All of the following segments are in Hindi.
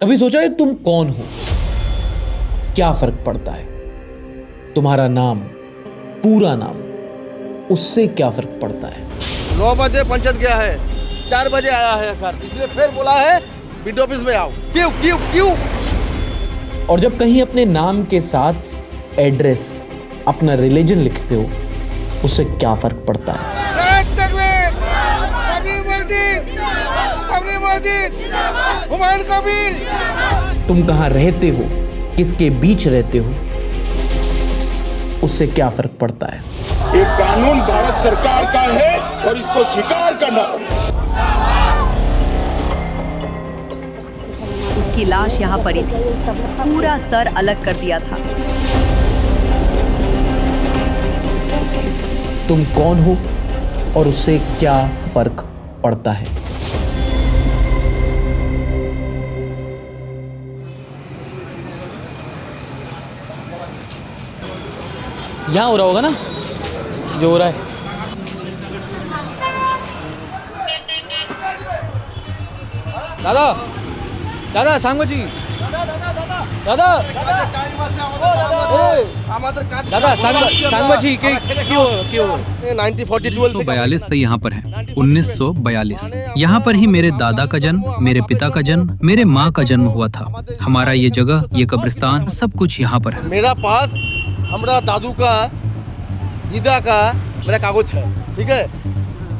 कभी सोचा है तुम कौन हो? क्या फर्क पड़ता है? तुम्हारा नाम, पूरा नाम, उससे क्या फर्क पड़ता है? 9 बजे पंचायत गया है, 4 बजे आया है घर, इसलिए फिर बोला है बीडीओ ऑफिस में आओ। क्यों क्यों क्यों? और जब कहीं अपने नाम के साथ एड्रेस, अपना रिलीजन लिखते हो, उससे क्या फर्क पड़ता है? हुमायूं कबीर। तुम कहां रहते हो, किसके बीच रहते हो, उससे क्या फर्क पड़ता है? ये कानून भारत सरकार का है और इसको स्वीकार करना पड़ेगा। उसकी लाश यहाँ पड़ी थी, पूरा सर अलग कर दिया था। तुम कौन हो और उससे क्या फर्क पड़ता है? यहां हो रहा होगा ना जो हो रहा है। दादा दादा सांगोजी दादा दादा सांगोजी क्यों 1942 से यहाँ पर है। 1942 यहाँ पर ही मेरे दादा का जन्म, मेरे पिता का जन्म, मेरे माँ का जन्म हुआ था। हमारा ये जगह, ये कब्रिस्तान, सब कुछ यहाँ पर है। मेरा पास हमारा दादू का, दीदा का मेरा कागज है, ठीक है,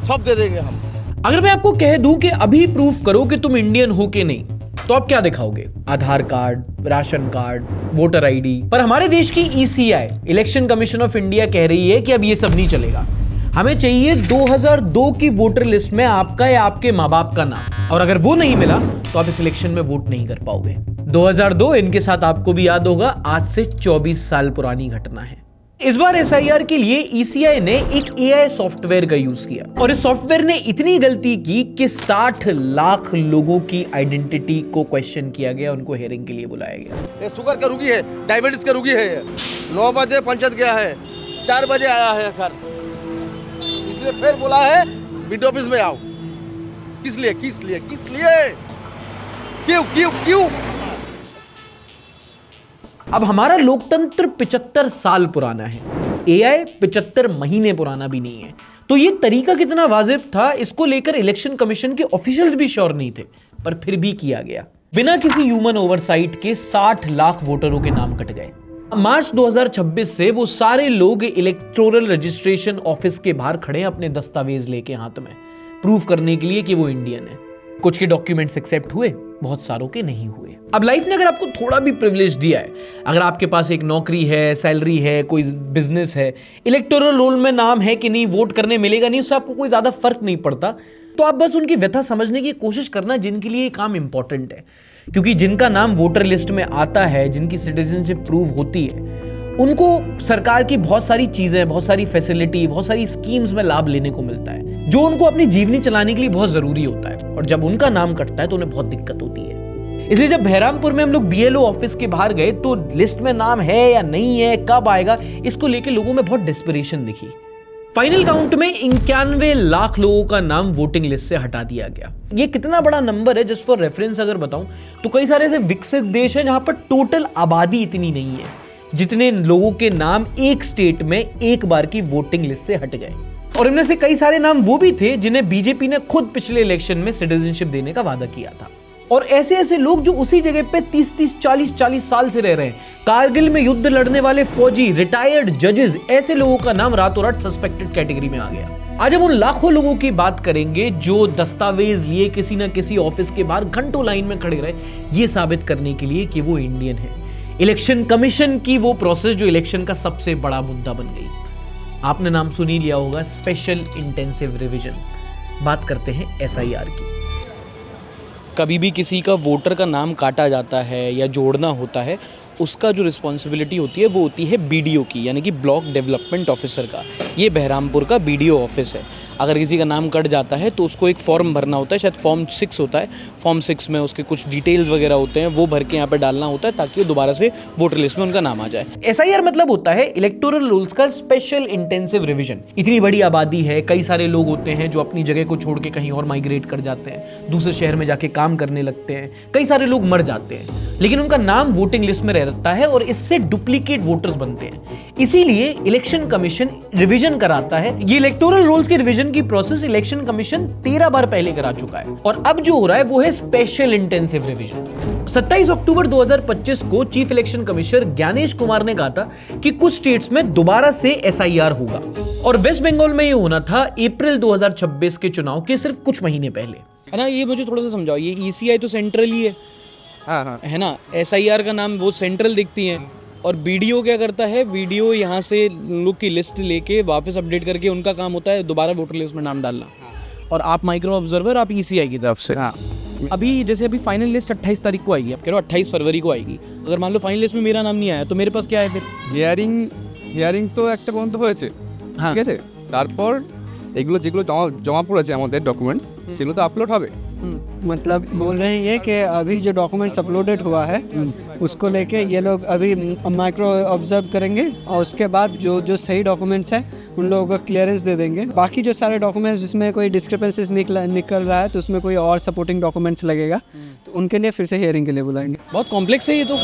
सब दे देंगे हम। अगर मैं आपको कह दूं कि अभी प्रूफ करो कि तुम इंडियन हो कि नहीं, तो आप क्या दिखाओगे? Aadhaar card, ration card, voter ID. पर हमारे देश की ECI, election commission of India, कह रही है कि अब ये सब नहीं चलेगा। हमें चाहिए 2002 की वोटर लिस्ट में आपका या आपके माँ बाप का नाम, और अगर वो नहीं मिला तो आप इस इलेक्शन में वोट नहीं कर पाओगे। 2002 इनके साथ आपको भी याद होगा, आज से 24 साल पुरानी घटना है। इस बार एसआईआर के लिए ईसीआई ने एक एआई सॉफ्टवेयर का यूज किया, और इस सॉफ्टवेयर ने इतनी गलती की कि 60 लाख लोगों की आइडेंटिटी को क्वेश्चन किया गया, उनको हेयरिंग के लिए बुलाया गया। ये शुगर का रोगी है, डायबिटीज का रोगी है। 9 बजे पंचायत गया है, 4 बजे आया है घर, इसलिए फिर बोला है बीडीओ ऑफिस में आओ। किस लिए किस लिए किस लिए? क्यों क्यों क्यों? अब हमारा लोकतंत्र 75 साल पुराना है, एआई 75 महीने पुराना भी नहीं है। तो ये तरीका कितना वाजिब था, इसको लेकर इलेक्शन कमीशन के ऑफिशियल्स भी श्योर नहीं थे, पर फिर भी किया गया। बिना किसी ह्यूमन ओवरसाइट के 60 लाख वोटरों के नाम कट गए। मार्च 2026 से वो सारे लोग इलेक्टोरल रजिस्ट्रेशन ऑफिस के बाहर खड़े हैं अपने दस्तावेज लेके हाथ में, प्रूव करने के लिए कि वो इंडियन है। कुछ के डॉक्यूमेंट्स एक्सेप्ट हुए, बहुत सारों के नहीं हुए। अब लाइफ ने अगर आपको थोड़ा भी प्रिविलेज दिया है, अगर आपके पास एक नौकरी है, सैलरी है, कोई बिजनेस है, इलेक्टोरल रोल में नाम है कि नहीं, वोट करने मिलेगा नहीं, उससे आपको कोई ज्यादा फर्क नहीं पड़ता, तो आप बस उनकी व्यथा समझने की कोशिश करना जिनके लिए ये काम इंपॉर्टेंट है। क्योंकि जिनका नाम वोटर लिस्ट में आता है, जिनकी सिटीजनशिप प्रूव होती है, उनको सरकार की बहुत सारी चीजें, बहुत सारी फैसिलिटी, बहुत सारी स्कीम्स में लाभ लेने को मिलता है, जो उनको अपनी जीवनी चलाने के लिए बहुत जरूरी होता है। और जब उनका नाम कटता है तो उन्हें बहुत दिक्कत होती है। इसलिए जब बहरामपुर में हम लोग बीएलओ ऑफिस के बाहर गए, तो लिस्ट में नाम है या नहीं है, कब आएगा, इसको लेकर लोगों में बहुत डेस्परेशन दिखी। फाइनल काउंट में 91 लाख लोगों का नाम वोटिंग लिस्ट से हटा दिया गया। ये कितना बड़ा नंबर है, जस्ट फॉर रेफरेंस अगर बताऊं तो कई सारे ऐसे विकसित देश हैं जहां पर टोटल आबादी इतनी नहीं है जितने लोगों के नाम एक स्टेट में एक बार की वोटिंग लिस्ट से हट गए। और इनमें से कई सारे नाम वो भी थे जिन्हें बीजेपी ने खुद पिछले इलेक्शन में सिटीजनशिप देने का वादा किया था। और ऐसे ऐसे लोग जो उसी जगह पे 30-30, 40-40 साल से रह रहे हैं, कारगिल में युद्ध लड़ने वाले फौजी, रिटायर्ड जजेस, ऐसे लोगों का नाम रातों रात सस्पेक्टेड कैटेगरी में आ गया। आज हम उन लाखों लोगों की बात करेंगे जो दस्तावेज लिए किसी ना किसी ऑफिस के बाहर घंटों लाइन में खड़े रहे, ये साबित करने के लिए कि वो इंडियन है। इलेक्शन कमीशन की वो प्रोसेस जो इलेक्शन का सबसे बड़ा मुद्दा बन गई। आपने नाम सुन ही लिया होगा, स्पेशल इंटेंसिव रिवीजन। बात करते हैं एसआईआर की। कभी भी किसी का वोटर का नाम काटा जाता है या जोड़ना होता है, उसका जो रिस्पॉन्सिबिलिटी होती है वो होती है बीडीओ की, यानी कि ब्लॉक डेवलपमेंट ऑफिसर का। ये बहरामपुर का बीडीओ ऑफिस है। अगर किसी का नाम कट जाता है तो उसको एक फॉर्म भरना होता है, शायद फॉर्म 6 होता है। फॉर्म 6 में उसके कुछ डिटेल्स वगैरह होते हैं, वो भर के यहाँ पे डालना होता है ताकि दोबारा से वोटर लिस्ट में उनका नाम आ जाए। एसआईआर मतलब होता है इलेक्टोरल रूल्स का स्पेशल इंटेंसिव रिवीजन। इतनी बड़ी आबादी है, कई सारे लोग होते हैं जो अपनी जगह को छोड़ के कहीं और माइग्रेट कर जाते हैं, दूसरे शहर में जाके काम करने लगते हैं, कई सारे लोग मर जाते हैं, लेकिन उनका नाम वोटिंग लिस्ट में रहता है और इससे डुप्लीकेट वोटर्स बनते हैं। इसीलिए इलेक्शन कमीशन रिवीजन कराता है। ये इलेक्टोरल रूल्स के रिवीजन की प्रोसेस इलेक्शन कमीशन 13 बार पहले करा चुका है और अब जो हो रहा है वो है स्पेशल इंटेंसिव रिवीजन। 27 अक्टूबर 2025 को chief election commissioner Gyanesh Kumar ने कहा था कि कुछ स्टेट्स में दोबारा से एसआईआर होगा और वेस्ट बंगाल में ये होना था अप्रैल 2026 के चुनाव के सिर्फ कुछ महीने पहले। है ना, ये मुझे थोड़ा सा समझाओ। ये ईसीआई तो सेंट्रल ही है, हाँ है ना। एसआईआर का नाम वो सेंट्रल दिखती है और बीडीओ क्या करता है, बीडीओ यहाँ से लोग की लिस्ट लेके वापस अपडेट करके उनका काम होता है दोबारा वोटर लिस्ट में नाम डालना। और आप माइक्रो ऑब्जर्वर, आप ईसीआई की तरफ से। हाँ। अभी जैसे अभी फाइनल लिस्ट 28 तारीख को आएगी, आप कह रहे हो 28 फरवरी को आएगी। अगर मान लो फाइनल लिस्ट में मेरा नाम नहीं आया तो मेरे पास क्या है फिर? হিয়ারিং তো একটা পর্যন্ত হয়েছে, ঠিক আছে। তারপর এগুলো যেগুলো জমা পড়েছে আমাদের ডকুমেন্টস সেগুলো তো আপলোড হবে। मतलब बोल रहे हैं ये कि अभी जो डॉक्यूमेंट्स अपलोडेड हुआ है उसको लेके ये लोग अभी माइक्रो ऑब्जर्व करेंगे और उसके बाद जो सही डॉक्यूमेंट्स हैं उन लोगों को क्लियरेंस दे देंगे। बाकी जो सारे डॉक्यूमेंट्स जिसमें कोई डिस्क्रिपेंसीज निकल रहा है तो उसमें कोई और सपोर्टिंग डॉक्यूमेंट्स लगेगा, तो उनके लिए फिर से हियरिंग के लिए बुलाएंगे। बहुत कॉम्प्लेक्स है ये तो।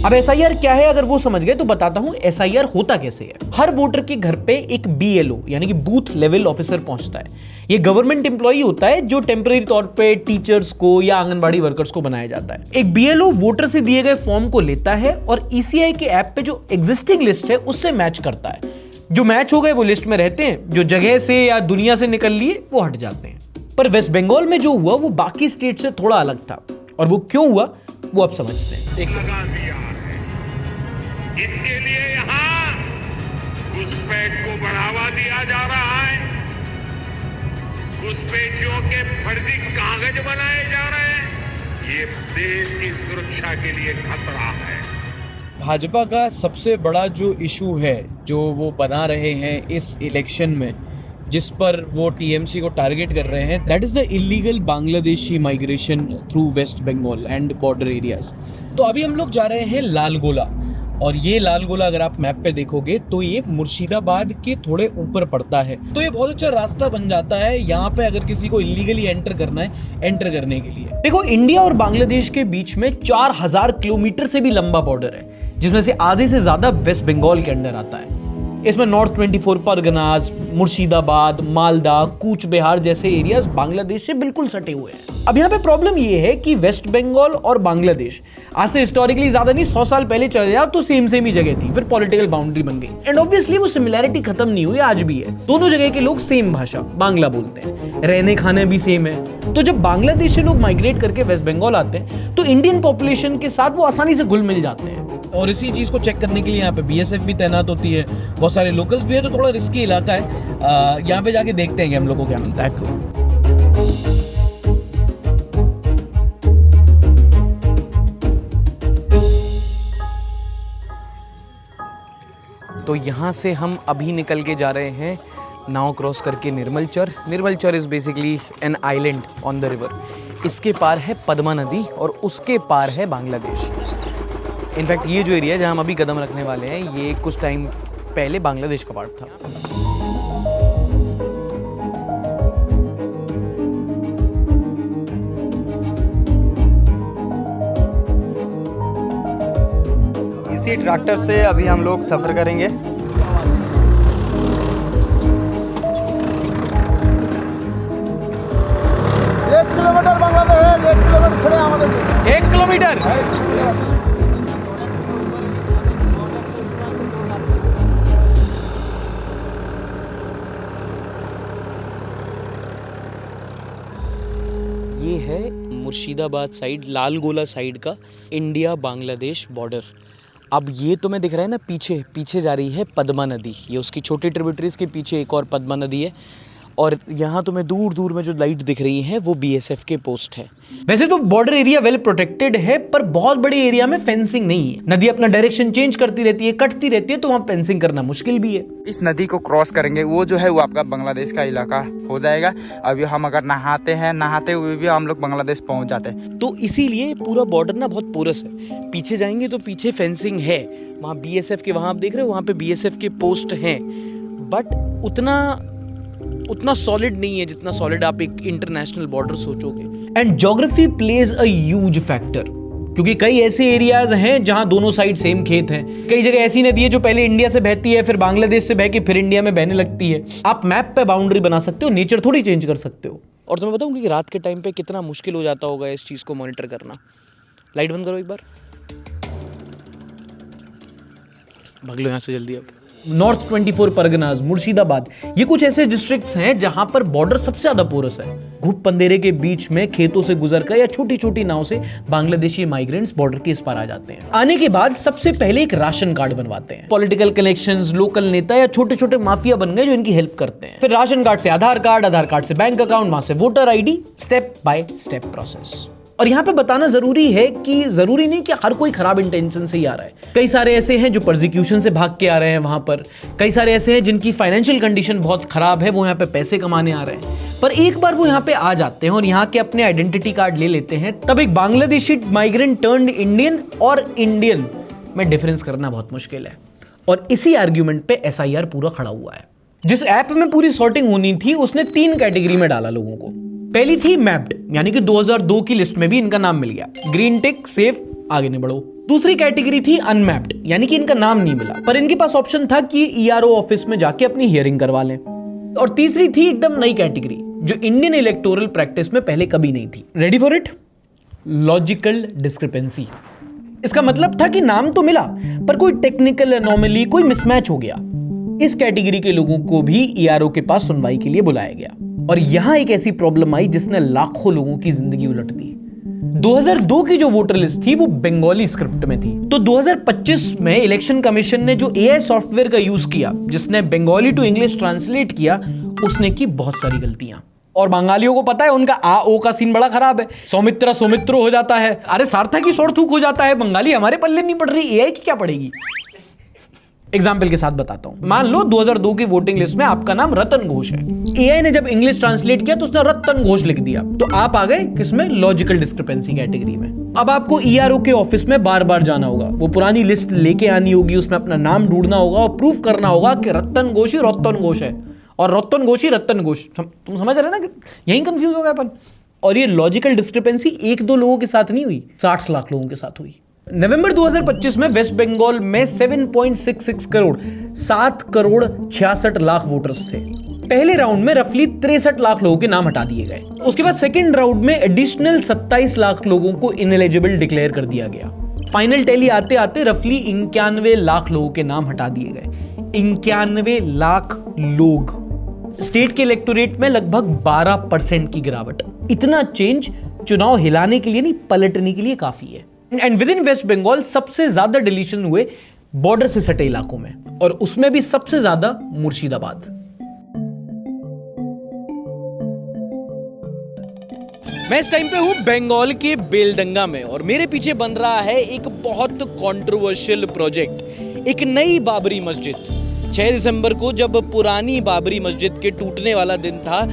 अब एसआईआर क्या है अगर वो समझ गए तो बताता हूं एसआईआर होता कैसे है। हर वोटर के घर पे एक बीएलओ यानी कि बूथ लेवल ऑफिसर पहुंचता है। ये गवर्नमेंट एम्प्लॉई होता है जो टेम्पररी तौर पे टीचर्स को या आंगनबाड़ी वर्कर्स को बनाया जाता है। एक बीएलओ वोटर से दिए गए फॉर्म को लेता है और ईसीआई के ऐप पे जो एग्जिस्टिंग लिस्ट है उससे मैच करता है। जो मैच हो गए वो लिस्ट में रहते हैं, जो जगह से या दुनिया से निकल लिए वो हट जाते हैं। पर वेस्ट बंगाल में जो हुआ वो बाकी स्टेट से थोड़ा अलग था और वो क्यों हुआ वो आप समझते हैं। इसके लिए यहाँ घुसपैठ को बढ़ावा दिया जा रहा है, घुसपैठियों के फर्जी कागज बनाए जा रहे हैं। ये देश की सुरक्षा के लिए खतरा है। भाजपा का सबसे बड़ा जो इशू है जो वो बना रहे हैं इस इलेक्शन में, जिस पर वो टीएमसी को टारगेट कर रहे हैं, that is the illegal Bangladeshi migration through West Bengal and border areas. तो अभी हम लोग जा रहे हैं लालगोला और ये लालगोला अगर आप मैप पे देखोगे तो ये मुर्शिदाबाद के थोड़े ऊपर पड़ता है। तो ये बहुत अच्छा रास्ता बन जाता है यहाँ पे अगर किसी को इलीगली एंटर करना है, एंटर करने के लिए। देखो, इंडिया और बांग्लादेश के बीच में 4000 किलोमीटर से भी लंबा बॉर्डर है, जिसमें से आधे से ज्यादा वेस्ट बंगाल के अंडर आता है। इसमें नॉर्थ 24 परगनाज, मुर्शिदाबाद, मालदा, कूच बिहार जैसे एरियाज बांग्लादेश से बिल्कुल सटे हुए हैं। अब यहाँ पे प्रॉब्लम ये है कि वेस्ट बंगाल और बांग्लादेश आज से हिस्टोरिकली ज्यादा नहीं 100 साल पहले चले जाओ तो सेम ही जगह थी, फिर पॉलिटिकल बाउंड्री बन गई एंड ऑब्वियसली वो सिमिलैरिटी खत्म नहीं हुई, आज भी है। दोनों जगह के लोग सेम भाषा बांग्ला बोलते हैं, रहने खाने भी सेम है। तो जब बांग्लादेश से लोग माइग्रेट करके वेस्ट बंगाल आते हैं तो इंडियन पॉपुलेशन के साथ वो आसानी से घुल मिल जाते हैं। और इसी चीज को चेक करने के लिए यहाँ पे बीएसएफ भी तैनात होती है, बहुत सारे लोकल्स भी है, तो थोड़ा रिस्की इलाका है। यहाँ पे जाके देखते हैं कि हम लोग को क्या मिलता है। तो यहाँ से हम अभी निकल के जा रहे हैं नाव क्रॉस करके Nirmalchar. Nirmalchar is basically an island on the river. इसके पार है पद्मा नदी और उसके पार है बांग्लादेश। इनफैक्ट ये जो एरिया है जहाँ हम अभी कदम रखने वाले हैं ये कुछ टाइम पहले बांग्लादेश का पार्ट था। इसी ट्रैक्टर से अभी हम लोग सफ़र करेंगे। किलोमीटर बांग्लादेश, 1 किलोमीटर छड़े हमारे 1 किलोमीटर। ये है मुर्शिदाबाद साइड, लालगोला साइड का इंडिया बांग्लादेश बॉर्डर। अब ये तुम्हें दिख रहा है ना, पीछे पीछे जा रही है पद्मा नदी। ये उसकी छोटी ट्रिब्यूटरीज के पीछे एक और पद्मा नदी है और यहाँ तुम्हें दूर दूर में जो लाइट दिख रही हैं वो बीएसएफ के पोस्ट है। वैसे तो बॉर्डर एरिया वेल प्रोटेक्टेड है, पर बहुत बड़े एरिया में फेंसिंग नहीं है। नदी अपना डायरेक्शन चेंज करती रहती है, कटती रहती है, तो वहाँ फेंसिंग करना मुश्किल भी है। इस नदी को क्रॉस करेंगे वो जो है वो आपका बांग्लादेश का इलाका हो जाएगा। अभी हम अगर नहाते हुए भी हम लोग बांग्लादेश पहुंच जाते हैं। तो इसीलिए पूरा बॉर्डर ना बहुत पोरस है। पीछे जाएंगे तो पीछे फेंसिंग है, वहाँ बीएसएफ के, वहाँ आप देख रहे हो वहाँ पे बीएसएफ के पोस्ट हैं, बट उतना सॉलिड नहीं है जितना सॉलिड आप एक इंटरनेशनल बॉर्डर सोचोगे। And geography plays a huge factor, क्योंकि कई ऐसे एरियाज हैं जहां दोनों साइड सेम खेत हैं। कई जगह ऐसी नदी है जो पहले इंडिया से बहती है, फिर बांग्लादेश से बह के फिर इंडिया में बहने लगती है। आप मैप पे बाउंड्री बना सकते हो, नेचर थोड़ी चेंज कर सकते हो। और तुम्हें बताऊं कि रात के टाइम पे कितना मुश्किल हो जाता होगा इस चीज को मॉनिटर करना। लाइट बंद करो एक बार, भाग लो यहाँ से जल्दी। अब नॉर्थ 24 परगनाज, मुर्शिदाबाद, ये कुछ ऐसे डिस्ट्रिक्ट्स हैं जहां पर बॉर्डर सबसे ज्यादा पोरस है। घुप पंदेरे के बीच में खेतों से गुजरकर या छोटी छोटी नाव से बांग्लादेशी माइग्रेंट्स बॉर्डर के इस पार आ जाते हैं। आने के बाद सबसे पहले एक राशन कार्ड बनवाते हैं। पॉलिटिकल कनेक्शंस, लोकल नेता या छोटे छोटे माफिया बन गए जो इनकी हेल्प करते हैं। फिर राशन कार्ड से आधार कार्ड से बैंक अकाउंट, वहां से voter ID, step by step process. और यहाँ पे बताना जरूरी है कि जरूरी नहीं कि हर कोई खराब इंटेंशन से ही आ रहा है। कई सारे ऐसे हैं जो परसिक्यूशन से भाग के आ रहे हैं वहां पर। कई सारे ऐसे हैं जिनकी फाइनेंशियल कंडीशन बहुत खराब है, वो यहाँ पे पैसे कमाने आ रहे हैं। पर एक बार वो यहाँ पे आ जाते हैं और यहाँ के अपने आइडेंटिटी कार्ड ले लेते हैं, तब एक बांग्लादेशी माइग्रेंट टर्न्ड इंडियन और इंडियन में डिफरेंस करना बहुत मुश्किल है। और इसी आर्ग्यूमेंट पे SIR पूरा खड़ा हुआ है। जिस ऐप में पूरी सॉर्टिंग होनी थी उसने 3 कैटेगरी में डाला लोगों को। पहली थी मैप्ड, यानी कि 2002 की लिस्ट में भी इनका नाम मिल गया, ग्रीन टिक, सेफ, आगे नहीं बढ़ो। दूसरी कैटेगरी थी अनमैप्ड, यानी कि इनका नाम नहीं मिला, पर इनके पास ऑप्शन था कि ERO ऑफिस में जाके अपनी हियरिंग करवा लें। और तीसरी थी एकदम नई कैटेगरी जो इंडियन इलेक्टोरल प्रैक्टिस में पहले कभी नहीं थी। Ready for it? Logical discrepancy. इसका मतलब था कि नाम तो मिला पर कोई टेक्निकल एनोमली, कोई मिसमैच हो गया। इस कैटेगरी के लोगों को भी ERO के पास सुनवाई के लिए बुलाया गया। और यहां एक ऐसी प्रॉब्लम आई जिसने लाखों लोगों की जिंदगी उलट दी। 2002 की जो वोटर लिस्ट थी वो बंगाली स्क्रिप्ट में थी। तो 2025 में इलेक्शन कमीशन ने जो AI सॉफ्टवेयर का यूज किया, जिसने बंगाली टू इंग्लिश ट्रांसलेट किया, उसने की बहुत सारी गलतियां। और बंगालियों को पता है उनका A-O का सीन बड़ा खराब है। सौमित्रा सौमित्रो हो जाता है, अरे सार्थक की सोरथूक हो जाता है। बंगाली हमारे पल्ले नहीं पड़ रही, AI की क्या पड़ेगी? एग्जाम्पल के साथ बताता हूं। मान लो 2002 की वोटिंग लिस्ट में आपका नाम रतन घोष है। AI ने जब इंग्लिश ट्रांसलेट किया तो उसने रतन घोष लिख दिया, तो आप आ गए किसमें? लॉजिकल डिस्क्रिपेंसी कैटेगरी में। अब आपको ERO के ऑफिस में बार बार जाना होगा, वो पुरानी लिस्ट लेके आनी होगी, उसमें अपना नाम ढूंढना होगा और प्रूफ करना होगा कि रतन घोष ही रतन घोष है और रतन घोष ही रतन घोष। तुम समझ रहे ना कि यही कंफ्यूज हो गए अपन। और ये लॉजिकल डिस्क्रिपेंसी 1-2 लोगों के साथ नहीं हुई, 60 लाख लोगों के साथ हुई। नवंबर 2025 में वेस्ट बंगाल में 7.66 करोड़ 7 करोड़ 66 लाख वोटर्स थे। पहले राउंड में रफली 63 लाख लोगों के नाम हटा दिए गए। उसके बाद सेकेंड राउंड में एडिशनल 27 लाख लोगों को इनएलिजिबल डिक्लेयर कर दिया गया। फाइनल टैली आते आते रफली 91 लाख लोगों के नाम हटा दिए गए। 91 लाख लोग। स्टेट के इलेक्टोरेट में लगभग 12% की गिरावट। इतना चेंज चुनाव हिलाने के लिए नहीं, पलटने के लिए काफी है। And within West Bengal सबसे ज्यादा डिलीशन हुए बॉर्डर से सटे इलाकों में, और उसमें भी सबसे ज्यादा मुर्शिदाबाद। मैं इस टाइम पे हूं बंगाल के बेलडंगा में, और मेरे पीछे बन रहा है एक बहुत कंट्रोवर्शियल प्रोजेक्ट, एक नई बाबरी मस्जिद। 6 दिसंबर को जब पुरानी बाबरी मस्जिद के टूटने वाला दिन था,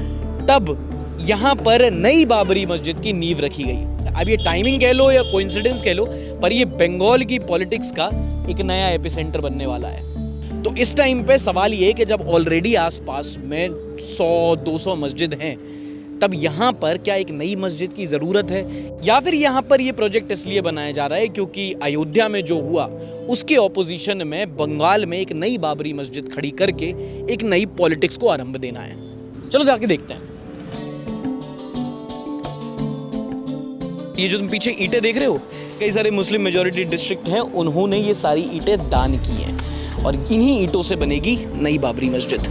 तब यहां पर नई बाबरी मस्जिद की नींव रखी गई। अब ये टाइमिंग कह लो या कोइंसिडेंस कह लो, पर ये बंगाल की पॉलिटिक्स का एक नया एपिसेंटर बनने वाला है। तो इस टाइम पे सवाल ये कि जब ऑलरेडी आसपास में 100-200 मस्जिद हैं, तब यहाँ पर क्या एक नई मस्जिद की ज़रूरत है, या फिर यहाँ पर ये प्रोजेक्ट इसलिए बनाया जा रहा है क्योंकि अयोध्या में जो हुआ उसके ऑपोजिशन में बंगाल में एक नई बाबरी मस्जिद खड़ी करके एक नई पॉलिटिक्स को आरंभ देना है। चलो जाके देखते हैं। ये जो तुम पीछे ईंटें देख रहे हो, कई सारे मुस्लिम मेजॉरिटी डिस्ट्रिक्ट हैं, उन्होंने ये सारी ईंटें दान की हैं और इन्हीं ईंटों से बनेगी नई बाबरी मस्जिद।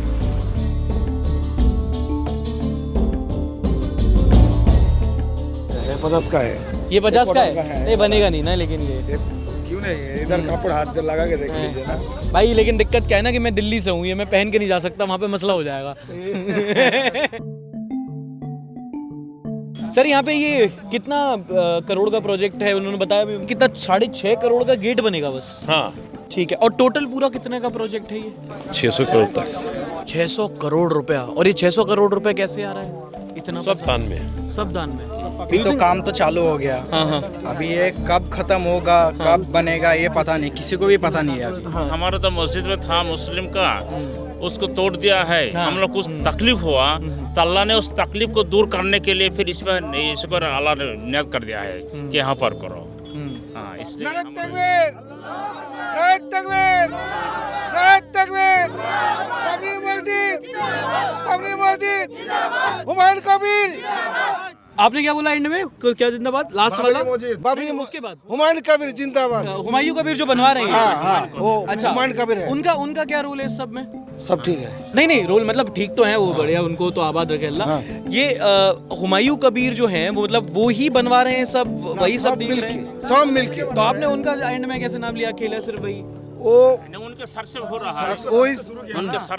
ये 50 का है। ये 50 का है? ये बनेगा नहीं ना, लेकिन ये क्यों नहीं, इधर कपड़ा हाथ लगा के देख लीजिए ना भाई। लेकिन दिक्कत क्या है ना कि मैं दिल्ली से हूँ, ये मैं पहन के नहीं जा सकता, वहाँ पे मसला हो जाएगा। सर यहाँ पे ये कितना करोड़ का प्रोजेक्ट है, उन्होंने बताया भी कितना 6.5 करोड़ का गेट बनेगा बस। हाँ ठीक है, और टोटल पूरा कितने का प्रोजेक्ट है ये? 600 करोड़ तक। 600 करोड़ रुपया। और ये 600 करोड़ रुपया कैसे आ रहा है इतना? सब दान में। सब दान में। अभी तो काम तो चालू हो गया। हाँ। अभी ये कब खत्म होगा, कब बनेगा, ये पता नहीं, किसी को भी पता नहीं है अभी। हमारा तो मस्जिद में था मुस्लिम का, उसको तोड़ दिया है। हम लोग कुछ तकलीफ हुआ तो अल्लाह ने उस तकलीफ को दूर करने के लिए फिर इस पर अल्लाह ने नियत कर दिया है कि यहाँ पर करो। हाँ, इसलिए हुमायूं कबीर। आपने क्या बोला एंड में? क्या जिंदाबाद? लास्ट वाला बाबरी, उसके बाद हुमायूं कबीर जिंदाबाद। हुमायूं कबीर जो बनवा रहे हैं। हाँ, वो अच्छा, हुमायूं कबीर है। उनका क्या रोल है इस सब में? सब ठीक है। नहीं रोल मतलब ठीक तो है वो, बढ़िया, उनको तो आबाद रखे अल्लाह। ये हुमायूं कबीर जो हैं वो मतलब वो ही बनवा रहे हैं सब, वही सब दिख रहे हैं सब मिलके। तो आपने उनका एंड में कैसे नाम लिया अकेला सिर्फ वही? वो उनके सर से हो रहा है,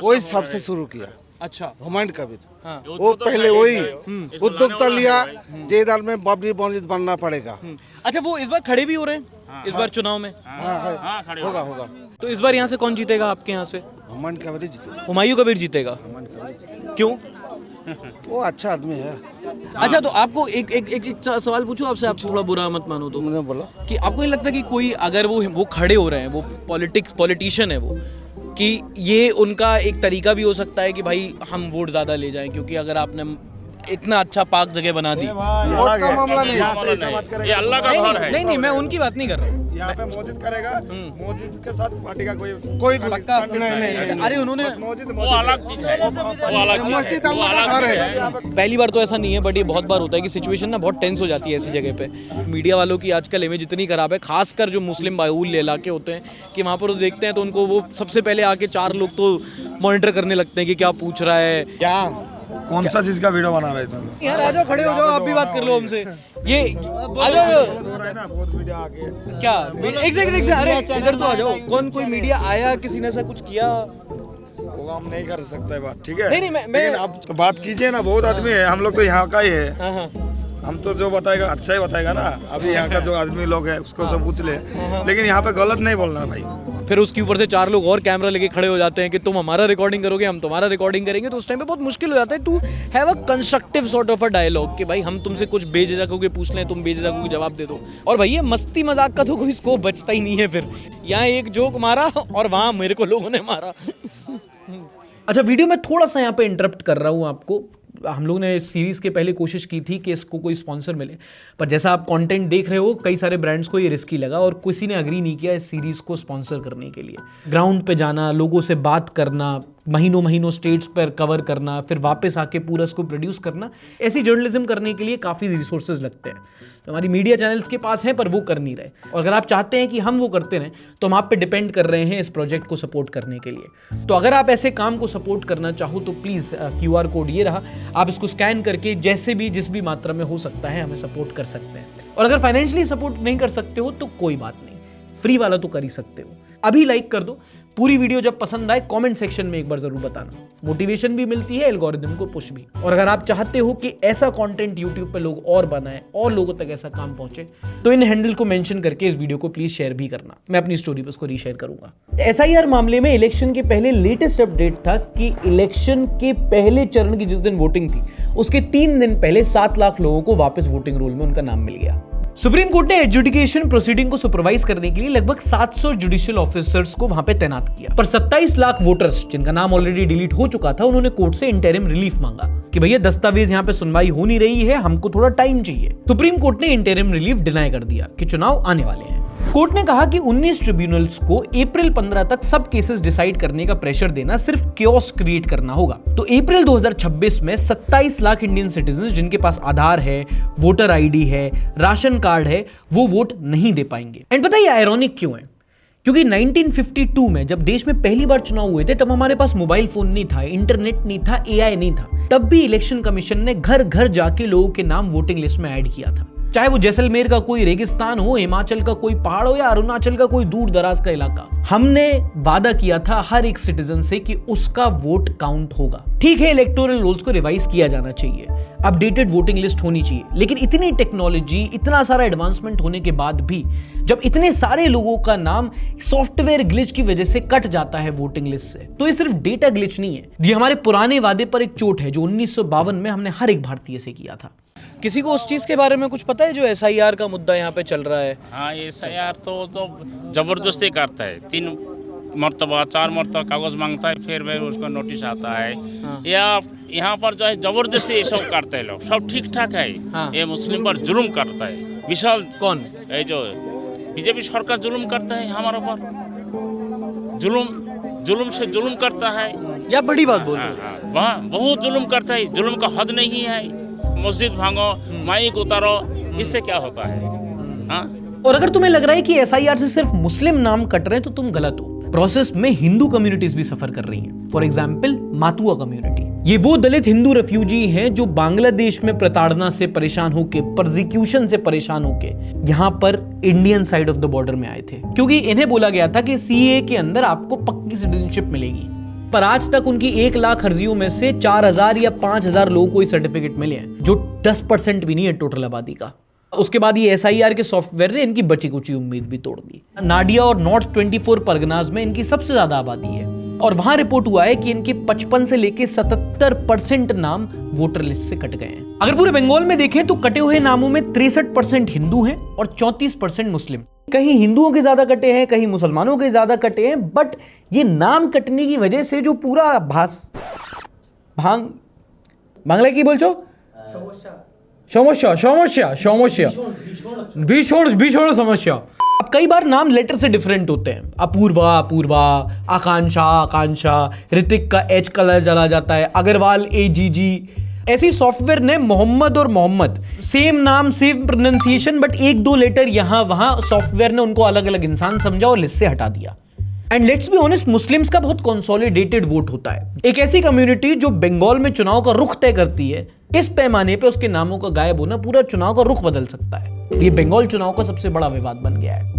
वही सबसे शुरू किया। अच्छा, हुमायूं कबीर। हाँ। वो पहले वही उद्योक्ता लिया, जेदार में बाबरी मस्जिद बनना पड़ेगा। अच्छा, वो इस बार खड़े भी हो रहे हैं इस बार चुनाव में? होगा। तो इस बार यहाँ से कौन जीतेगा आपके यहाँ से? हुमायूं कबीर जीतेगा। हुमायूं कबीर जीतेगा? क्यों? वो अच्छा आदमी है। अच्छा, तो आपको एक सवाल पूछूं आपसे, आप थोड़ा बुरा मत मानो तो। मैंने बोला कि आपको नहीं लगता कि कोई अगर वो खड़े हो रहे हैं, वो पॉलिटिशियन है वो, कि ये उनका एक तरीका भी हो सकता है कि भाई हम वोट ज़्यादा ले जाएं, क्योंकि अगर आपने इतना अच्छा पाक जगह बना दी। वोट का मामला नहीं, ये अल्लाह का घर है। नहीं, मैं उनकी बात नहीं कर रहा हूँ। यहाँ पे मस्जिद करेगा, मस्जिद के साथ पार्टी का कोई पक्का नहीं। अरे उन्होंने वो अलग चीज है, वो अलग चीज मस्जिद अल्लाह का घर है। पहली बार तो ऐसा नहीं है, बट ये बहुत बार होता है कि सिचुएशन ना बहुत टेंस हो जाती है ऐसी जगह पे। मीडिया वालों की आजकल इमेज इतनी खराब है, खासकर जो मुस्लिम बाहुल्य इलाके होते हैं, कि वहाँ पर वो देखते हैं तो उनको वो सबसे पहले आके 4 लोग तो मॉनिटर करने लगते हैं कि क्या पूछ रहा है, क्या कौन सा चीज का वीडियो बना रहे तुम लोग? यार आ जाओ, खड़े हो जाओ, आप भी बात कर लो हमसे। ये आ जाओ, बहुत वीडियो आ गए क्या एक सेकंड, अरे इधर तो आ जाओ। कोई मीडिया आया, किसी ने ऐसा कुछ किया? वो हम नहीं कर सकते बात, ठीक है? नहीं, मैं लेकिन आप तो बात कीजिए ना, बहुत आदमी है, हम लोग तो यहाँ का ही है। हाँ। हम तो जो बताएगा अच्छा ही बताएगा ना। अभी यहाँ का जो आदमी लोग है उसको सब पूछ ले, लेकिन यहाँ पे गलत नहीं बोलना भाई। फिर उसके ऊपर से 4 लोग और कैमरा लेके खड़े हो जाते हैं कि तुम हमारा रिकॉर्डिंग करोगे, हम तुम्हारा रिकॉर्डिंग करेंगे, तो उस टाइम पे बहुत मुश्किल हो जाता है to have a constructive sort of a dialogue कि भाई हम तुमसे कुछ बेझिझक होकर पूछ लें, तुम बेझिझक होकर जवाब दे दो। और भाई ये मस्ती मजाक का तो कोई स्कोप बचता ही नहीं है। फिर यहाँ एक जोक मारा और वहाँ मेरे को लोगों ने मारा। अच्छा, वीडियो में थोड़ा सा यहाँ पे इंटरप्ट कर रहा हूँ आपको। हम लोगों ने सीरीज़ के पहले कोशिश की थी कि इसको कोई स्पॉन्सर मिले, पर जैसा आप कंटेंट देख रहे हो, कई सारे ब्रांड्स को ये रिस्की लगा और किसी ने अग्री नहीं किया इस सीरीज़ को स्पॉन्सर करने के लिए। ग्राउंड पे जाना, लोगों से बात करना, महीनों स्टेट्स पर कवर करना, फिर वापस आके पूरा इसको प्रोड्यूस करना, ऐसी जर्नलिज्म करने के लिए काफ़ी रिसोर्सेज लगते हैं। तो हमारी मीडिया चैनल्स के पास हैं, पर वो कर नहीं रहे। और अगर आप चाहते हैं कि हम वो करते रहें, तो हम आप पे डिपेंड कर रहे हैं इस प्रोजेक्ट को सपोर्ट करने के लिए। तो अगर आप ऐसे काम को सपोर्ट करना चाहो तो प्लीज़ QR कोड ये रहा, आप इसको स्कैन करके जैसे भी जिस भी मात्रा में हो सकता है हमें सपोर्ट कर सकते हैं। और अगर फाइनेंशियली सपोर्ट नहीं कर सकते हो तो कोई बात नहीं, फ्री वाला तो कर ही सकते हो। अभी लाइक कर दो। पूरी वीडियो जब पसंद आए कमेंट सेक्शन में एक बार जरूर बताना, मोटिवेशन भी मिलती है, एल्गोरिदम को पुश भी। और अगर आप चाहते हो कि ऐसा कंटेंट YouTube पे लोग और बनाएं और लोगों तक ऐसा काम पहुंचे, तो इन हैंडल को मेंशन करके इस वीडियो को प्लीज शेयर भी करना। मैं अपनी स्टोरी पे उसको रीशेयर करूंगा। SIR मामले में इलेक्शन के पहले लेटेस्ट अपडेट था कि इलेक्शन के पहले चरण की जिस दिन वोटिंग थी, उसके 3 दिन पहले 7 लाख लोगों को वापस वोटिंग रोल में उनका नाम मिल गया। सुप्रीम कोर्ट ने एडजुडिकेशन प्रोसीडिंग को सुपरवाइज करने के लिए लगभग 700 जुडिशियल ऑफिसर्स को वहां पे तैनात किया, पर 27 लाख वोटर्स जिनका नाम ऑलरेडी डिलीट हो चुका था, उन्होंने कोर्ट से इंटरिम रिलीफ मांगा कि भैया दस्तावेज यहाँ पे सुनवाई हो नहीं रही है, हमको थोड़ा टाइम चाहिए। सुप्रीम कोर्ट ने इंटरिम रिलीफ डिनाई कर दिया कि चुनाव आने वाले हैं। कोर्ट ने कहा कि 19 ट्रिब्यूनल्स को अप्रैल 15 तक सब केसेस डिसाइड करने का प्रेशर देना सिर्फ क्योस क्रिएट करना होगा। तो अप्रैल 2026 में 27 लाख इंडियन सिटीजन जिनके पास आधार है, वोटर ID है, राशन कार्ड है, वो वोट नहीं दे पाएंगे। एंड पता है ये आयरॉनिक क्यों है? क्योंकि 1952 में जब देश में पहली बार चुनाव हुए थे, तब हमारे पास मोबाइल फोन नहीं था, इंटरनेट नहीं था, AI नहीं था। तब भी इलेक्शन कमीशन ने घर घर जाके लोगों के नाम वोटिंग लिस्ट में ऐड किया था। चाहे वो जैसलमेर का कोई रेगिस्तान हो, हिमाचल का कोई पहाड़ हो या अरुणाचल का कोई दूर दराज का इलाका। हमने वादा किया था हर एक सिटीजन से कि उसका वोट काउंट होगा। ठीक है, इलेक्टोरल रूल्स को रिवाइज किया जाना चाहिए, अपडेटेड वोटिंग लिस्ट होनी चाहिए, लेकिन इतनी टेक्नोलॉजी, इतना सारा एडवांसमेंट होने के बाद भी जब इतने सारे लोगों का नाम सॉफ्टवेयर ग्लिच की वजह से कट जाता है वोटिंग लिस्ट से, तो ये सिर्फ डेटा ग्लिच नहीं है, ये हमारे पुराने वादे पर एक चोट है जो 1952 में हमने हर एक भारतीय से किया था। किसी को उस चीज के बारे में कुछ पता है जो SIR का मुद्दा यहाँ पे चल रहा है? हाँ, SIR तो जबरदस्ती करता है, 3 मरतबा 4 मरतबा कागज मांगता है, फिर भी उसको नोटिस आता है। या यहाँ पर जो है जबरदस्ती ये सब करते हैं लोग, सब ठीक ठाक है। ये मुस्लिम पर जुल्म करता है। विशाल कौन? ये जो बीजेपी सरकार जुल्म करता है हमारे ऊपर, जुल्म से जुल्म करता है। या बड़ी बात बोल रहे हैं? वहाँ बहुत जुल्म करता है, जुल्म का हद नहीं है। मस्जिद भांगो, माइक उतारो, इससे क्या होता है? हाँ? और अगर तुम्हें लग रहा है कि SIR से सिर्फ मुस्लिम नाम कट रहे हैं तो तुम गलत हो। प्रोसेस में हिंदू कम्युनिटीज भी सफर कर रही हैं। फॉर एग्जाम्पल मातुआ कम्युनिटी, ये वो दलित हिंदू रेफ्यूजी हैं जो बांग्लादेश में प्रताड़ना से परेशान होके, परसिक्यूशन से परेशान होके यहाँ पर Indian side of the border में आए थे, क्योंकि इन्हें बोला गया था कि CAA के अंदर आपको पक्की सिटीजनशिप मिलेगी। पर आज तक उनकी 1 लाख अर्जियों में से 4000 या 5000 लोगों को सर्टिफिकेट मिले हैं, जो 10% भी नहीं है टोटल आबादी का। उसके बाद ये SIR के सॉफ्टवेयर ने इनकी बची कुची उम्मीद भी तोड़ दी। नाडिया और नॉर्थ 24 परगनाज में इनकी सबसे ज्यादा आबादी है, और वहां रिपोर्ट हुआ है कि इनके 55 से लेके 77% नाम वोटर लिस्ट से कट गए हैं। अगर पूरे बंगाल में देखें तो कटे हुए नामों में 63% हिंदू हैं और 34% मुस्लिम। कहीं हिंदुओं के ज्यादा कटे हैं, कहीं मुसलमानों के ज्यादा कटे हैं, बट ये नाम कटने की वजह से जो पूरा बांग्ला की बोलছো समस्या भीषण समस्या। अब कई बार नाम लेटर से डिफरेंट होते हैं। अपूर्वा, आकांक्षा, ऋतिक का H कलर चला जाता है, अग्रवाल AGG। ऐसी सॉफ्टवेयर ने मोहम्मद और मोहम्मद सेम नाम, सेम प्रोनाउंसिएशन, बट 1-2 लेटर यहां वहां, सॉफ्टवेयर ने उनको अलग अलग इंसान समझा और लिस्ट से हटा दिया। And let's be honest, Muslims का बहुत कंसोलिडेटेड वोट होता है। एक ऐसी कम्युनिटी जो बंगाल में चुनाव का रुख तय करती है, इस पैमाने पे उसके नामों का गायब होना पूरा चुनाव का रुख बदल सकता है। ये बंगाल चुनाव का सबसे बड़ा विवाद बन गया है।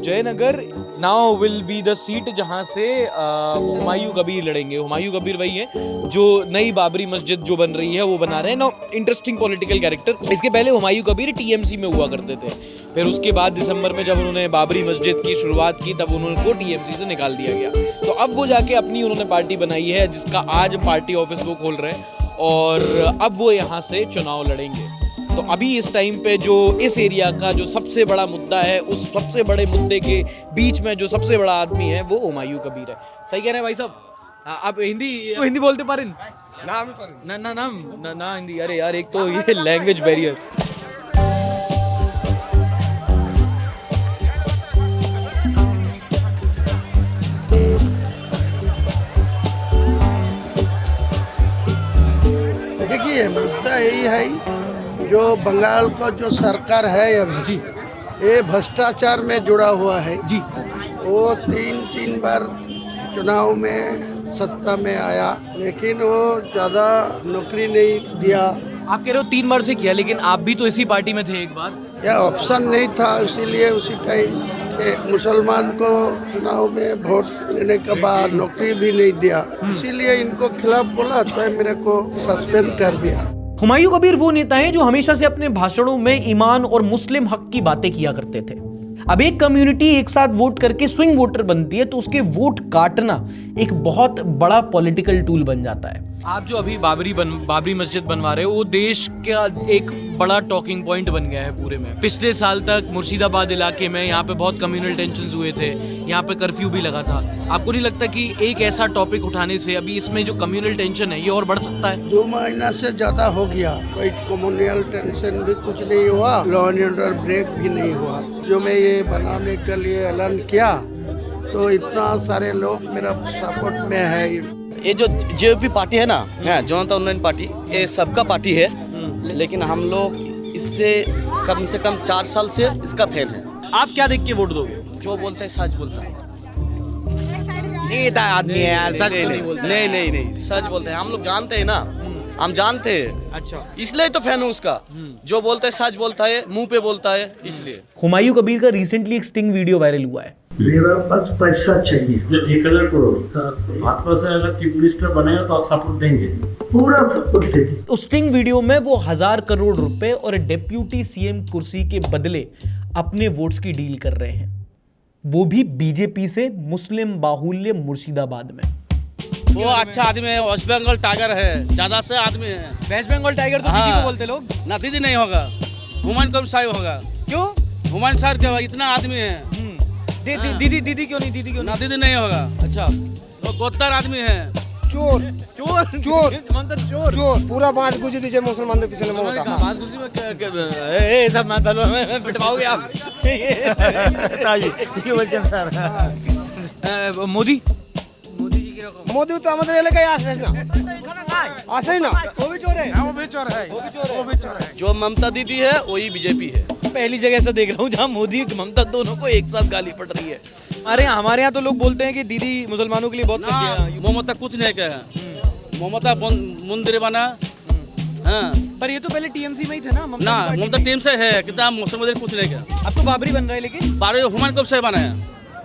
Jaynagar now will be the seat जहां से हुमायूं कबीर लड़ेंगे। हुमायूं कबीर वही है जो नई बाबरी मस्जिद जो बन रही है वो बना रहे हैं। Now interesting political character. इसके पहले हुमायूं कबीर TMC में हुआ करते थे, फिर उसके बाद दिसंबर में जब उन्होंने बाबरी मस्जिद की शुरुआत की तब उनको TMC से निकाल दिया गया। तो अब वो जाके अपनी उन्होंने पार्टी बनाई है जिसका आज पार्टी ऑफिस वो खोल रहे हैं और अब वो यहाँ से चुनाव लड़ेंगे। तो अभी इस टाइम पे जो इस एरिया का जो सबसे बड़ा मुद्दा है, उस सबसे बड़े मुद्दे के बीच में जो सबसे बड़ा आदमी है वो हुमायूं कबीर है। सही कह रहे हैं भाई साहब? आप हिंदी बोलते पारें ना हिंदी? अरे यार, एक तो ये लैंग्वेज बैरियर। देखिए, मुद्दा यही है जो बंगाल का जो सरकार है अभी जी, ये भ्रष्टाचार में जुड़ा हुआ है जी। वो तीन बार चुनाव में सत्ता में आया, लेकिन वो ज़्यादा नौकरी नहीं दिया। आप कह रहे हो 3 बार से किया, लेकिन आप भी तो इसी पार्टी में थे एक बार। यह ऑप्शन नहीं था, इसीलिए उसी टाइम मुसलमान को चुनाव में वोट लेने के बाद नौकरी भी नहीं दिया, इसीलिए इनको खिलाफ बोला तो मेरे को सस्पेंड कर दिया। हुमायूं कबीर वो नेता हैं जो हमेशा से अपने भाषणों में ईमान और मुस्लिम हक की बातें किया करते थे। अब एक कम्युनिटी एक साथ वोट करके स्विंग वोटर बनती है तो उसके वोट काटना एक बहुत बड़ा पॉलिटिकल टूल बन जाता है। आप जो अभी बाबरी मस्जिद बनवा रहे हो वो देश का एक बड़ा टॉकिंग पॉइंट बन गया है पूरे में। पिछले साल तक मुर्शिदाबाद इलाके में यहाँ पे बहुत कम्युनल टेंशन्स हुए थे, यहाँ पे कर्फ्यू भी लगा था। आपको नहीं लगता कि एक ऐसा टॉपिक उठाने से अभी इसमें जो कम्युनल टेंशन है ये और बढ़ सकता है? 2 महीना से ज्यादा हो गया, कोई कम्युनल टेंशन भी कुछ नहीं हुआ, लॉ एंड ऑर्डर ब्रेक भी नहीं हुआ। जो मैं ये बनाने के लिए ऐलान किया तो इतना सारे लोग मेरा सपोर्ट में है। ये जो JOP पार्टी है ना, जनता उन्नयन पार्टी, ये सबका पार्टी है, लेकिन हम लोग इससे कम 4 साल से इसका फैन है। आप क्या देख के वोट दोगे? जो बोलते हैं सच बोलता है। सीधा आदमी है यार, सच तो नहीं बोलता। नहीं सच बोलते हैं, हम लोग जानते हैं ना, हम जानते हैं। अच्छा, इसलिए तो फैन हूँ उसका। जो बोलता है सच बोलता है, मुंह पे बोलता है, इसलिए। हुमायूं कबीर का रिसेंटली एक स्टिंग वीडियो वायरल हुआ है। मेरा पास पैसा चाहिए, जब 1000 करोड़ भाजपा से अगर चीफ मिनिस्टर बनेगा तो आप सपोर्ट देंगे? पूरा सपोर्ट देंगे। उस स्टिंग वीडियो में वो 1000 करोड़ रुपए और डेप्यूटी सीएम कुर्सी के बदले अपने वोट्स की डील कर रहे हैं, वो भी बीजेपी से मुस्लिम बाहुल्य मुर्शिदाबाद में। वो अच्छा आदमी है, वेस्ट बंगाल टाइगर है, ज्यादा से आदमी है। वेस्ट बंगाल टाइगर तो दीदी को बोलते लोग ना, दीदी नहीं होगा, हुमायूं कबीर साहब होगा। क्यों? हुमायूं साहब क्या, इतना आदमी है। दीदी क्यों नहीं? दीदी क्यों ना, दीदी नहीं होगा। अच्छा, वो गोत्तर आदमी है। चोर चोर चोर मतलब चोर पूरा बांट गुजी दीजिए मुसलमान के पीछे में होता। बात गुस्से में ए सब मत पिटवाओगे आप। मोदी मोदी तो हमारे एलाकाয় আসে না, আসেই না। वो भी चोर है, वो भी चोर है। जो ममता दीदी है वही बीजेपी है। पहली जगह ऐसा देख रहा हूँ जहाँ मोदी ममता दोनों को एक साथ गाली पड़ रही है। हमारे यहाँ तो लोग बोलते हैं कि दीदी मुसलमानों के लिए बहुत कर दिया। ममता कुछ नहीं कहा, ममता मंदिर बना। हाँ, पर ये तो पहले टीएमसी में ही थे ना। ममता टीम से है, कितना मुसलमान कुछ नहीं कहा। अब तो बाबरी बन रहा है, लेकिन बाबरी हुमायूं कबीर साहब बनाया।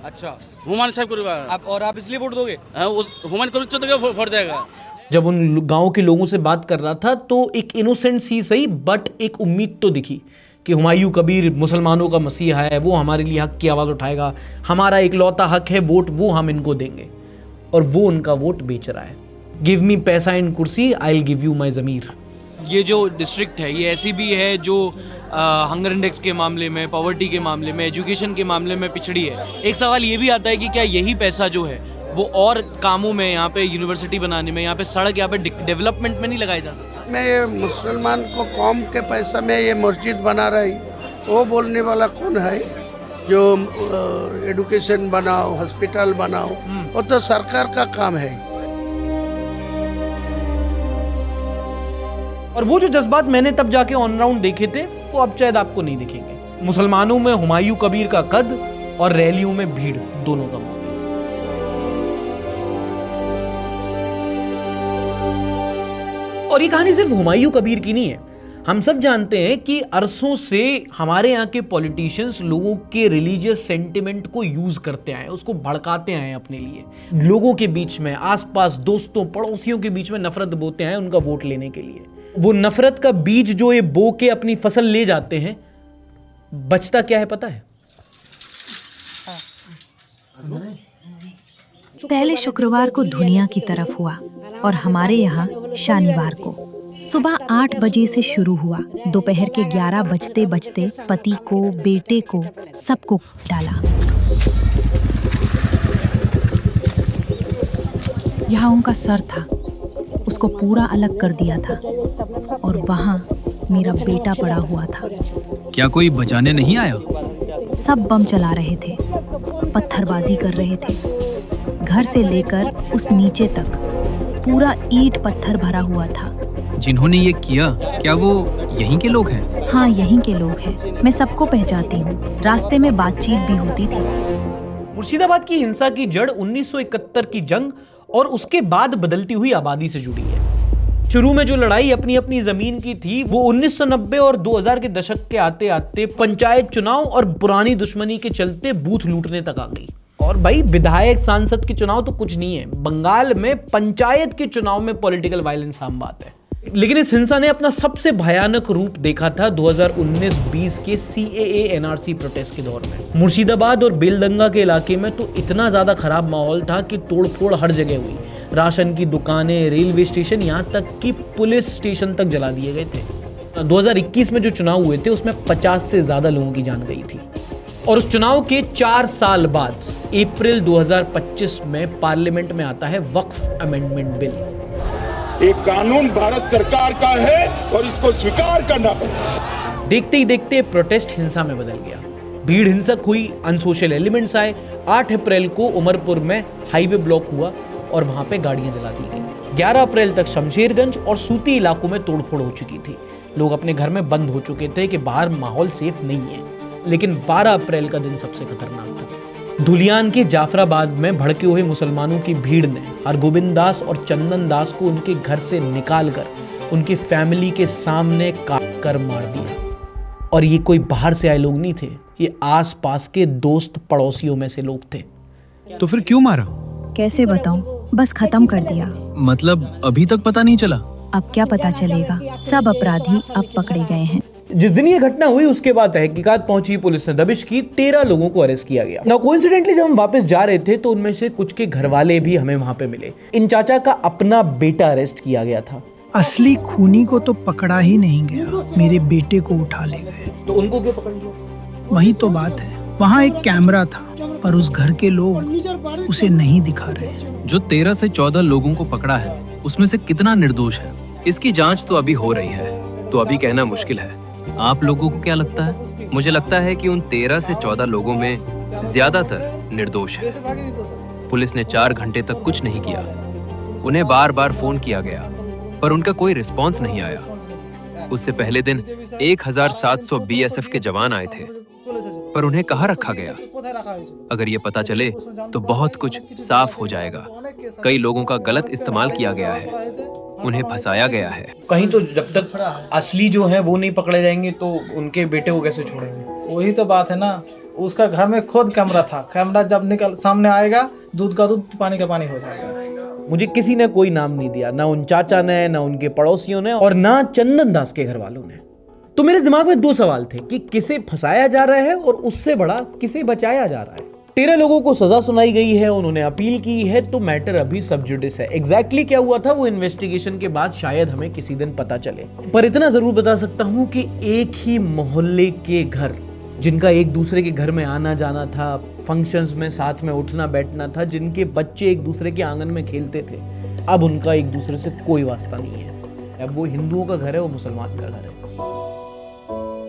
अच्छा, हुमायूं साहब को आप इसलिए वोट दोगे? हुमायूं कबीर तो वोट देगा। जब उन गांव के लोगों से बात कर रहा था तो एक इनोसेंट सी सही बट एक उम्मीद तो दिखी कि हुमायूं कबीर मुसलमानों का मसीहा है, वो हमारे लिए हक की आवाज़ उठाएगा, हमारा इकलौता हक है वोट, वो हम इनको देंगे। और वो उनका वोट बेच रहा है। गिव मी पैसा इन कुर्सी, I will give you my ज़मीर। ये जो डिस्ट्रिक्ट है ये ऐसी भी है जो हंगर इंडेक्स के मामले में, पॉवर्टी के मामले में, एजुकेशन के मामले में पिछड़ी है। एक सवाल ये भी आता है कि क्या यही पैसा जो है वो और कामों में, यहाँ पे यूनिवर्सिटी बनाने में, यहाँ पे सड़क, यहाँ पे डेवलपमेंट में नहीं लगाया जा सकता? मैं ये मुसलमान को कौम के पैसा में ये मस्जिद बना रही, वो बोलने वाला कौन है? जो एजुकेशन बनाओ, हॉस्पिटल बनाओ, वो तो सरकार का काम है। और वो जो जज्बात मैंने तब जाके ऑन राउंड देखे थे वो अब शायद आपको नहीं दिखेंगे। मुसलमानों में हुमायूं कबीर का कद और रैलियों में भीड़, दोनों का मौका। और ये कहानी सिर्फ हुमायूं कबीर की नहीं है। हम सब जानते हैं कि अरसों से हमारे यहाँ के पॉलिटिशियंस लोगों के रिलीजियस सेंटिमेंट को यूज करते आए, उसको भड़काते आए अपने लिए। लोगों के बीच में, आसपास, दोस्तों, पड़ोसियों के बीच में नफरत बोते आए उनका वोट लेने के लिए। वो नफरत का बीज जो ये बो के अपनी फसल ले जाते हैं, बचता क्या है पता है? पहले शुक्रवार को दुनिया की तरफ हुआ और हमारे यहाँ शनिवार को सुबह 8 बजे से शुरू हुआ। दोपहर के 11 बजते बजते पति को, बेटे को, सबको डाला। यहाँ उनका सर था, उसको पूरा अलग कर दिया था और वहाँ मेरा बेटा पड़ा हुआ था। क्या कोई बचाने नहीं आया? सब बम चला रहे थे, पत्थरबाजी कर रहे थे। घर से लेकर उस नीचे तक पूरा ईंट पत्थर भरा हुआ था। जिन्होंने ये किया, क्या वो यहीं के लोग हैं? हाँ, यहीं के लोग हैं। मैं सबको पहचानती हूँ, रास्ते में बातचीत भी होती थी। मुर्शिदाबाद की हिंसा की जड़ 1971 की जंग और उसके बाद बदलती हुई आबादी से जुड़ी है। शुरू में जो लड़ाई अपनी अपनी जमीन की थी, वो 1990 और 2000 के दशक के आते आते पंचायत चुनाव और पुरानी दुश्मनी के चलते बूथ लूटने तक आ गई। और भाई, विधायक सांसद के चुनाव तो कुछ नहीं है, बंगाल में पंचायत के चुनाव में पॉलिटिकल वायलेंस आम बात है। लेकिन इस हिंसा ने अपना सबसे भयानक रूप देखा था 2019-20 के CAA NRC प्रोटेस्ट के दौर में। मुर्शिदाबाद और बेलडंगा के इलाके में तो इतना ज्यादा खराब माहौल था कि तोड़फोड़ हर जगह हुई। राशन की दुकानें, रेलवे स्टेशन, यहाँ तक कि पुलिस स्टेशन तक जला दिए गए थे। 2021 में जो चुनाव हुए थे उसमें 50 से ज्यादा लोगों की जान गई थी। और उस चुनाव के 4 साल बाद अप्रैल 2025 में पार्लियामेंट में आता है वक्फ अमेंडमेंट बिल। एक कानून भारत सरकार का है और इसको स्वीकार करना पड़ेगा। देखते ही देखते प्रोटेस्ट हिंसा में बदल गया। भीड़ हिंसक हुई, अनसोशल एलिमेंट्स आए। 8 अप्रैल को उमरपुर में हाईवे ब्लॉक हुआ और वहां पे गाड़ियां जला दी गई। 11 अप्रैल तक शमशेरगंज और सूती इलाकों में तोड़फोड़ हो चुकी थी। लोग अपने घर में बंद हो चुके थे कि बाहर माहौल सेफ नहीं है। लेकिन 12 अप्रैल का दिन सबसे खतरनाक था। धुलियान के जाफराबाद में भड़के हुए मुसलमानों की भीड़ ने हरगोविंद दास और चंदन दास को उनके घर से निकालकर उनके फैमिली के सामने काट कर मार दिया। और ये कोई बाहर से आए लोग नहीं थे, ये आसपास के दोस्त पड़ोसियों में से लोग थे। तो फिर क्यों मारा? कैसे बताऊं, बस खत्म कर दिया। मतलब अभी तक पता नहीं चला? अब क्या पता चलेगा, सब अपराधी अब पकड़े गए हैं। जिस दिन ये घटना हुई उसके बाद तहकीकात पहुंची, पुलिस ने दबिश की, 13 लोगों को अरेस्ट किया गया। नाउ कोइंसिडेंटली जब हम वापस जा रहे थे तो उनमें से कुछ के घर वाले भी हमें वहां पे मिले। इन चाचा का अपना बेटा अरेस्ट किया गया था। असली खूनी को तो पकड़ा ही नहीं गया, मेरे बेटे को उठा ले गए। तो उनको क्यों पकड़ लिया? वही तो बात है, वहाँ एक कैमरा था पर उस घर के लोग उसे नहीं दिखा रहे। जो 13 से 14 लोगों को पकड़ा है उसमें से कितना निर्दोष है, इसकी जांच तो अभी हो रही है, तो अभी कहना मुश्किल है। आप लोगों को क्या लगता है? मुझे लगता है कि उन 13 से 14 लोगों में ज्यादातर निर्दोष है। पुलिस ने 4 घंटे तक कुछ नहीं किया। उन्हें बार बार फोन किया गया पर उनका कोई रिस्पॉन्स नहीं आया। उससे पहले दिन 1700 BSF के जवान आए थे पर उन्हें कहाँ रखा गया? अगर ये पता चले तो बहुत कुछ साफ हो जाएगा। कई लोगों का गलत इस्तेमाल किया गया है, उन्हें फंसाया गया है। कहीं तो जब तक असली जो है वो नहीं पकड़े जाएंगे तो उनके बेटे को कैसे छोड़ेंगे? वही तो बात है ना, उसका घर में खुद कैमरा था, कैमरा जब निकल सामने आएगा दूध का दूध पानी का पानी हो जाएगा। मुझे किसी ने कोई नाम नहीं दिया, ना उन चाचा ने, ना उनके पड़ोसियों ने और ना चंदन दास के घर वालों ने। तो मेरे दिमाग में 2 सवाल थे कि किसे फंसाया जा रहा है और उससे बड़ा किसे बचाया जा रहा है। 13 लोगों को सजा सुनाई गई है, उन्होंने अपील की है, तो मैटर अभी सब जुडिस है। एग्जैक्टली क्या हुआ था वो इन्वेस्टिगेशन के बाद शायद हमें किसी दिन पता चले। पर इतना जरूर बता सकता हूं कि एक ही मोहल्ले के घर जिनका एक दूसरे के घर में आना जाना था, फंक्शंस में साथ में उठना बैठना था, जिनके बच्चे एक दूसरे के आंगन में खेलते थे, अब उनका एक दूसरे से कोई वास्ता नहीं है। अब वो हिंदुओं का घर है, वो मुसलमान का घर है।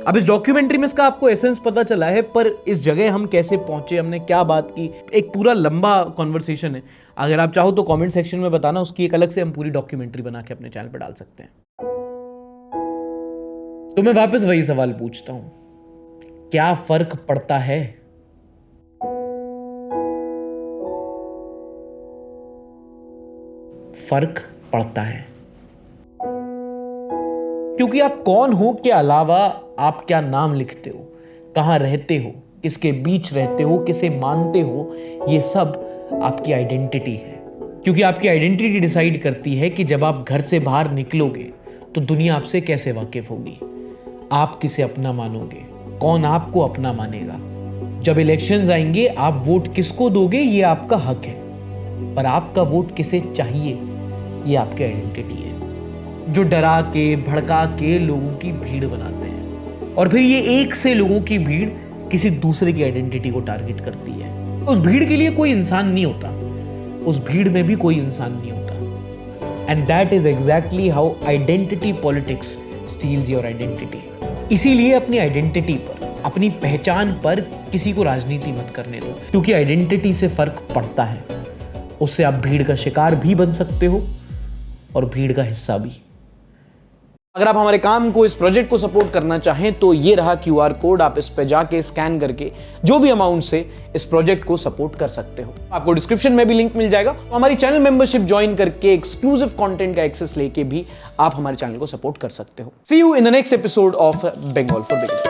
अब इस डॉक्यूमेंट्री में इसका आपको एसेंस पता चला है, पर इस जगह हम कैसे पहुंचे, हमने क्या बात की, एक पूरा लंबा कॉन्वर्सेशन है। अगर आप चाहो तो कमेंट सेक्शन में बताना, उसकी एक अलग से हम पूरी डॉक्यूमेंट्री बना के अपने चैनल पर डाल सकते हैं। तो मैं वापस वही सवाल पूछता हूं, क्या फर्क पड़ता है? फर्क पड़ता है क्योंकि आप कौन हो के अलावा आप क्या नाम लिखते हो, कहां रहते हो, किसके बीच रहते हो, किसे मानते हो, ये सब आपकी आइडेंटिटी है। क्योंकि आपकी आइडेंटिटी डिसाइड करती है कि जब आप घर से बाहर निकलोगे तो दुनिया आपसे कैसे वाकिफ होगी, आप किसे अपना मानोगे, कौन आपको अपना मानेगा। जब इलेक्शंस आएंगे आप वोट किसको दोगे ये आपका हक है, पर आपका वोट किसे चाहिए ये आपकी आइडेंटिटी है। जो डरा के भड़का के लोगों की भीड़ बनाते हैं और फिर ये एक से लोगों की भीड़ किसी दूसरे की आइडेंटिटी को टारगेट करती है। उस भीड़ के लिए कोई इंसान नहीं होता, उस भीड़ में भी कोई इंसान नहीं होता। And that is exactly how identity politics steals your identity. इसीलिए अपनी आइडेंटिटी पर, अपनी पहचान पर किसी को राजनीति मत करने दो, क्योंकि आइडेंटिटी से फर्क पड़ता है। उससे आप भीड़ का शिकार भी बन सकते हो और भीड़ का हिस्सा भी। अगर आप हमारे काम को, इस प्रोजेक्ट को सपोर्ट करना चाहें तो ये रहा QR कोड, आप इस पे जाके स्कैन करके जो भी अमाउंट से इस प्रोजेक्ट को सपोर्ट कर सकते हो। आपको डिस्क्रिप्शन में भी लिंक मिल जाएगा। हमारी चैनल मेंबरशिप ज्वाइन करके एक्सक्लूसिव कंटेंट का एक्सेस लेके भी आप हमारे चैनल को सपोर्ट कर सकते हो। See you in the next episode of Bengal for beginners.